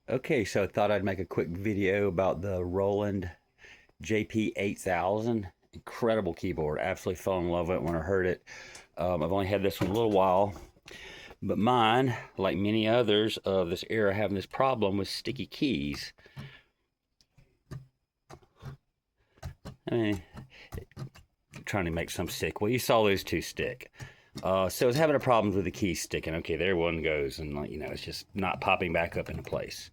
Okay, so I thought I'd make a quick video about the Roland JP-8000. Incredible keyboard. Absolutely fell in love with it when I heard it. I've only had this one a little while, but mine, like many others of this era, having this problem with sticky keys. I mean, trying to make some stick. Well, you saw those two stick. So I was having a problem with the keys sticking. Okay, there one goes, and it's just not popping back up into place.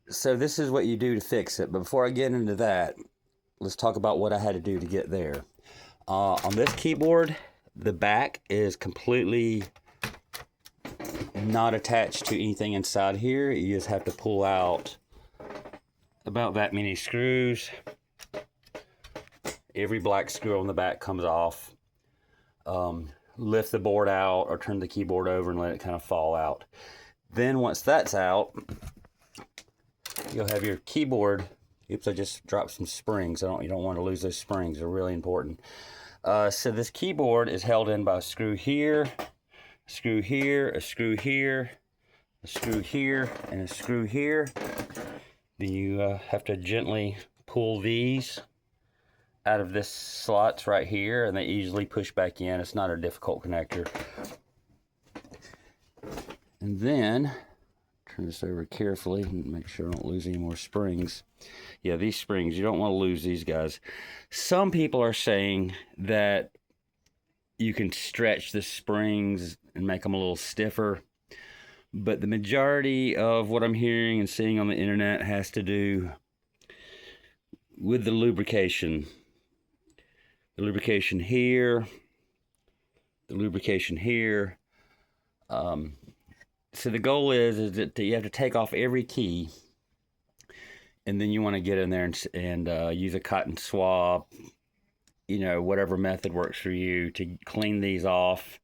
So this is what you do to fix it. But before I get into that, let's talk about what I had to do to get there. On this keyboard, the back is completely not attached to anything inside here. You just have to pull out about that many screws. Every black screw on the back comes off. Lift the board out or turn the keyboard over and let it kind of fall out. Then once that's out, you'll have your keyboard. Oops, I just dropped some springs. You don't want to lose those springs. They're really important. So this keyboard is held in by a screw here, a screw here, a screw here, a screw here, and a screw here. Then you have to gently pull these out of this slots right here, and they easily push back in. It's not a difficult connector. And then turn this over carefully and make sure I don't lose any more springs. Yeah, these springs, you don't want to lose these guys. Some people are saying that you can stretch the springs and make them a little stiffer, but the majority of what I'm hearing and seeing on the internet has to do with the lubrication. The lubrication here, the lubrication here. So the goal is that you have to take off every key, and then you want to get in there and use a cotton swab, whatever method works for you to clean these off.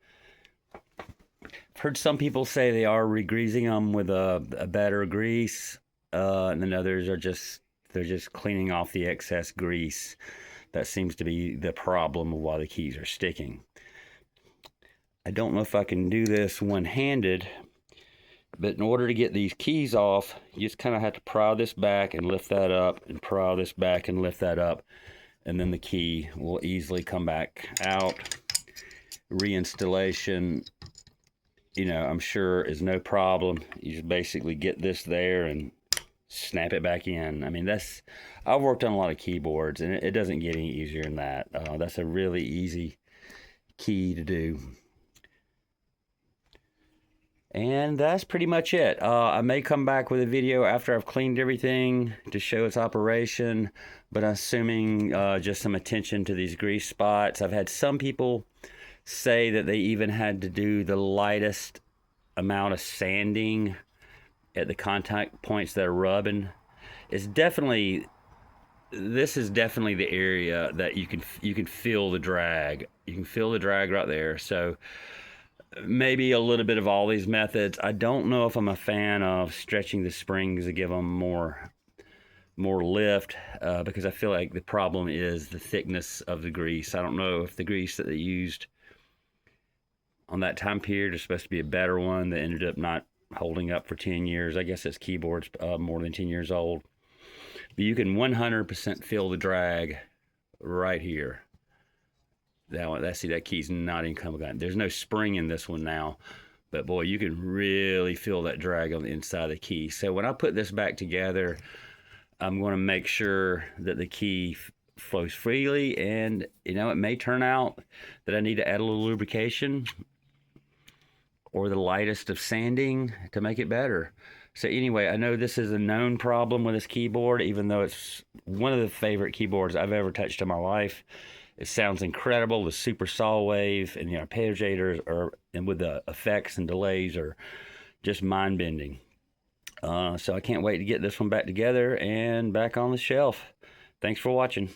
I've heard some people say they are re-greasing them with a better grease, and then others are they're just cleaning off the excess grease. That seems to be the problem of why the keys are sticking. I don't know if I can do this one-handed, but in order to get these keys off, you just kind of have to pry this back and lift that up, and pry this back and lift that up, and then the key will easily come back out. Reinstallation, I'm sure is no problem. You just basically get this there and snap it back in. I mean, I've worked on a lot of keyboards, and it doesn't get any easier than that. That's a really easy key to do. And that's pretty much it. I may come back with a video after I've cleaned everything to show its operation, but I'm assuming just some attention to these grease spots. I've had some people say that they even had to do the lightest amount of sanding at the contact points that are rubbing. This is definitely the area that you can feel the drag. You can feel the drag right there. So maybe a little bit of all these methods. I don't know if I'm a fan of stretching the springs to give them more lift, because I feel like the problem is the thickness of the grease. I don't know if the grease that they used on that time period is supposed to be a better one that ended up not holding up for 10 years. I guess this keyboard's more than 10 years old. But you can 100% feel the drag right here. See, that key's not in coming. There's no spring in this one now, but boy, you can really feel that drag on the inside of the key. So when I put this back together, I'm going to make sure that the key flows freely, and it may turn out that I need to add a little lubrication or the lightest of sanding to make it better. So anyway, I know this is a known problem with this keyboard, even though it's one of the favorite keyboards I've ever touched in my life. It sounds incredible. The super saw wave and the arpeggiators and with the effects and delays are just mind-bending. So I can't wait to get this one back together and back on the shelf. Thanks for watching.